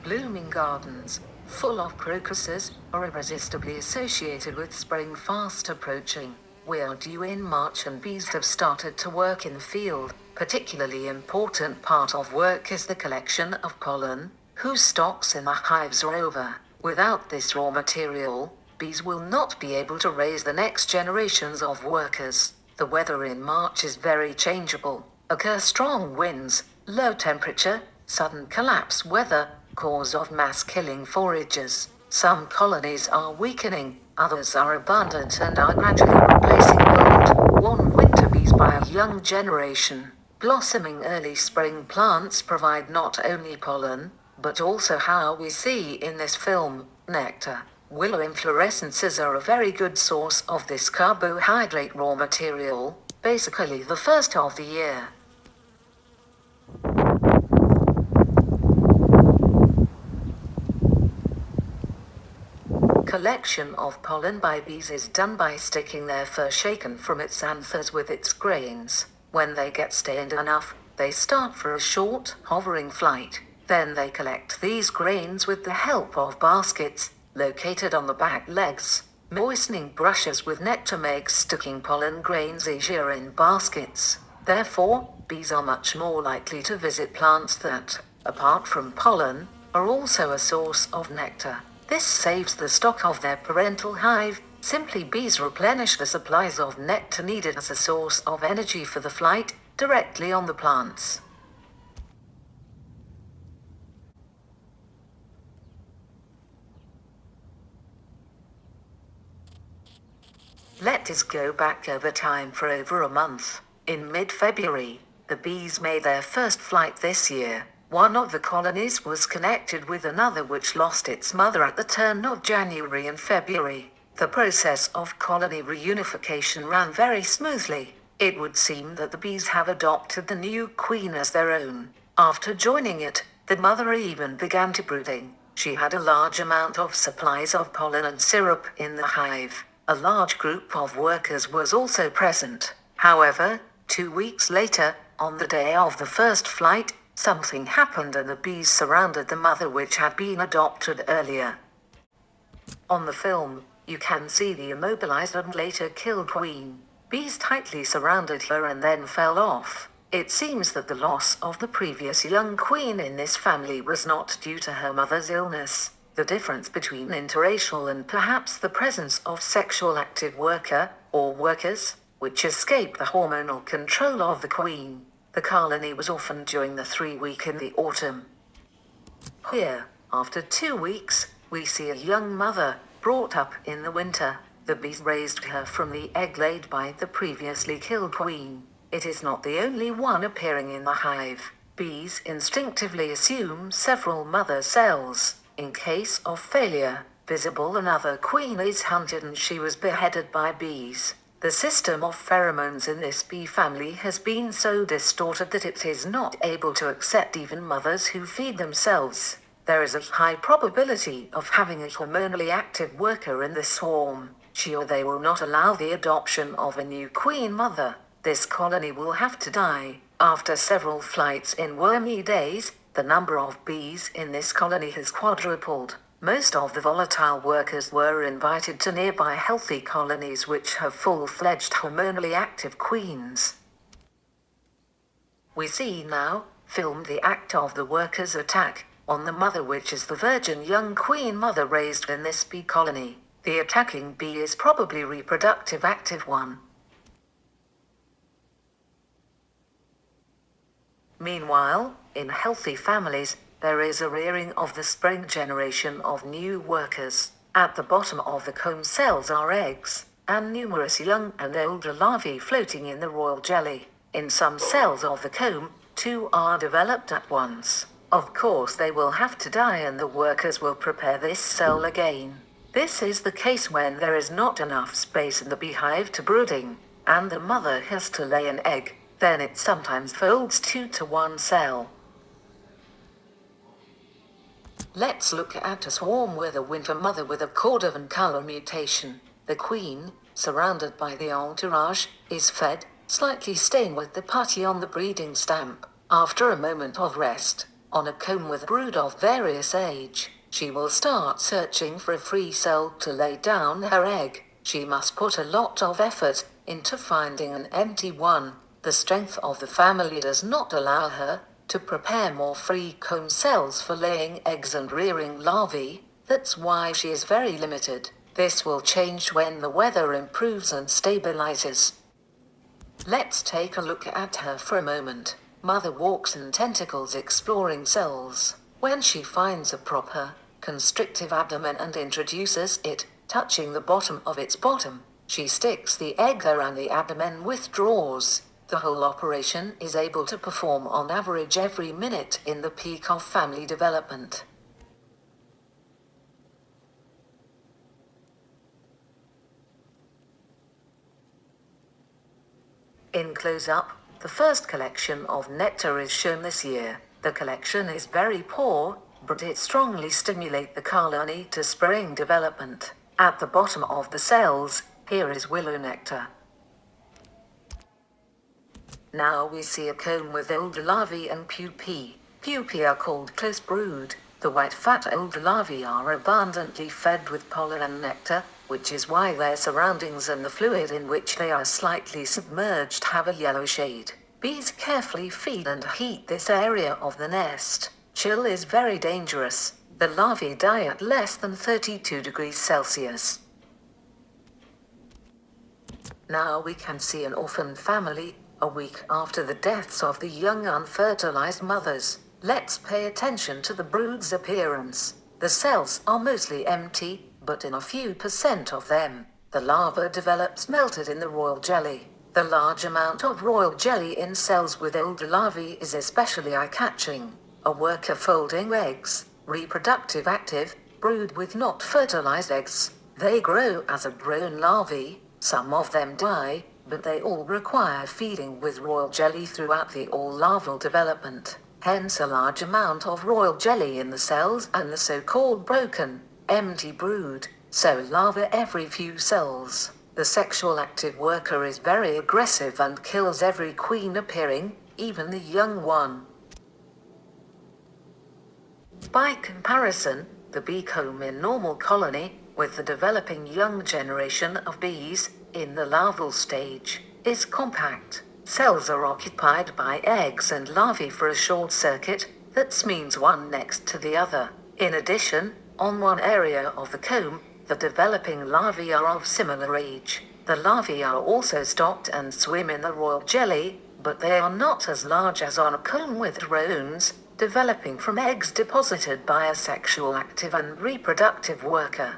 Blooming gardens, full of crocuses, are irresistibly associated with spring fast approaching. We are due in March and bees have started to work in the field. Particularly important part of work is the collection of pollen, whose stocks in the hives are over. Without this raw material, bees will not be able to raise the next generations of workers. The weather in March is very changeable. Occur strong winds, low temperature, sudden collapse weather, cause of mass killing foragers. Some colonies are weakening, others are abundant and are gradually replacing old, worn winter bees by a young generation. Blossoming early spring plants provide not only pollen, but also how we see in this film, nectar. Willow inflorescences are a very good source of this carbohydrate raw material, basically the first of the year. Collection of pollen by bees is done by sticking their fur shaken from its anthers with its grains. When they get stained enough, they start for a short, hovering flight. Then they collect these grains with the help of baskets, located on the back legs. Moistening brushes with nectar makes sticking pollen grains easier in baskets. Therefore, bees are much more likely to visit plants that, apart from pollen, are also a source of nectar. This saves the stock of their parental hive. Simply, bees replenish the supplies of nectar needed as a source of energy for the flight, directly on the plants. Let us go back over time for over a month. In mid-February, the bees made their first flight this year. One of the colonies was connected with another which lost its mother at the turn of January and February. The process of colony reunification ran very smoothly. It would seem that the bees have adopted the new queen as their own. After joining it, the mother even began to brooding. She had a large amount of supplies of pollen and syrup in the hive. A large group of workers was also present. However, 2 weeks later, on the day of the first flight, something happened and the bees surrounded the mother which had been adopted earlier. On the film, you can see the immobilized and later killed queen. Bees tightly surrounded her and then fell off. It seems that the loss of the previous young queen in this family was not due to her mother's illness. The difference between interracial and perhaps the presence of sexual active worker, or workers, which escaped the hormonal control of the queen. The colony was orphaned during the 3-week in the autumn. Here, after 2 weeks, we see a young mother, brought up in the winter. The bees raised her from the egg laid by the previously killed queen. It is not the only one appearing in the hive. Bees instinctively assume several mother cells. In case of failure, visible another queen is hunted and she was beheaded by bees. The system of pheromones in this bee family has been so distorted that it is not able to accept even mothers who feed themselves. There is a high probability of having a hormonally active worker in the swarm. She or they will not allow the adoption of a new queen mother. This colony will have to die. After several flights in wormy days, the number of bees in this colony has quadrupled. Most of the volatile workers were invited to nearby healthy colonies which have full-fledged hormonally active queens. We see now, filmed the act of the workers' attack on the mother which is the virgin young queen mother raised in this bee colony. The attacking bee is probably reproductive active one. Meanwhile, in healthy families, there is a rearing of the spring generation of new workers. At the bottom of the comb cells are eggs, and numerous young and older larvae floating in the royal jelly. In some cells of the comb, 2 are developed at once. Of course they will have to die and the workers will prepare this cell again. This is the case when there is not enough space in the beehive to brooding, and the mother has to lay an egg. Then it sometimes folds 2 to 1 cell. Let's look at a swarm with a winter mother with a cordovan color mutation. The queen, surrounded by the entourage, is fed, slightly stained with the putty on the breeding stamp. After a moment of rest, On a comb with brood of various age, she will start searching for a free cell to lay down her egg. She must put a lot of effort into finding an empty one. The strength of the family does not allow her to prepare more free comb cells for laying eggs and rearing larvae. That's why she is very limited. This will change when the weather improves and stabilizes. Let's take a look at her for a moment. Mother walks in tentacles exploring cells. When she finds a proper, constrictive abdomen and introduces it, touching the bottom of its bottom, she sticks the egg around the abdomen, withdraws. The whole operation is able to perform on average every minute in the peak of family development. In close-up, the first collection of nectar is shown this year. The collection is very poor, but it strongly stimulates the colony to spring development. At the bottom of the cells, here is willow nectar. Now we see a comb with older larvae and pupae. Pupae are called close brood. The white fat older larvae are abundantly fed with pollen and nectar, which is why their surroundings and the fluid in which they are slightly submerged have a yellow shade. Bees carefully feed and heat this area of the nest. Chill is very dangerous. The larvae die at less than 32 degrees Celsius. Now we can see an orphan family, a week after the deaths of the young unfertilized mothers. Let's pay attention to the brood's appearance. The cells are mostly empty, but in a few % of them, the larva develops melted in the royal jelly. The large amount of royal jelly in cells with older larvae is especially eye-catching. A worker folding eggs, reproductive active, brood with not fertilized eggs. They grow as a grown larvae. Some of them die, but they all require feeding with royal jelly throughout the all-larval development. Hence a large amount of royal jelly in the cells and the so-called broken, empty brood, so larvae every few cells. The sexual active worker is very aggressive and kills every queen appearing, even the young one. By comparison, the bee comb in normal colony, with the developing young generation of bees, in the larval stage, is compact. Cells are occupied by eggs and larvae for a short circuit, that means one next to the other. In addition, on one area of the comb, the developing larvae are of similar age. The larvae are also stocked and swim in the royal jelly, but they are not as large as on a comb with drones, developing from eggs deposited by a sexual active and reproductive worker.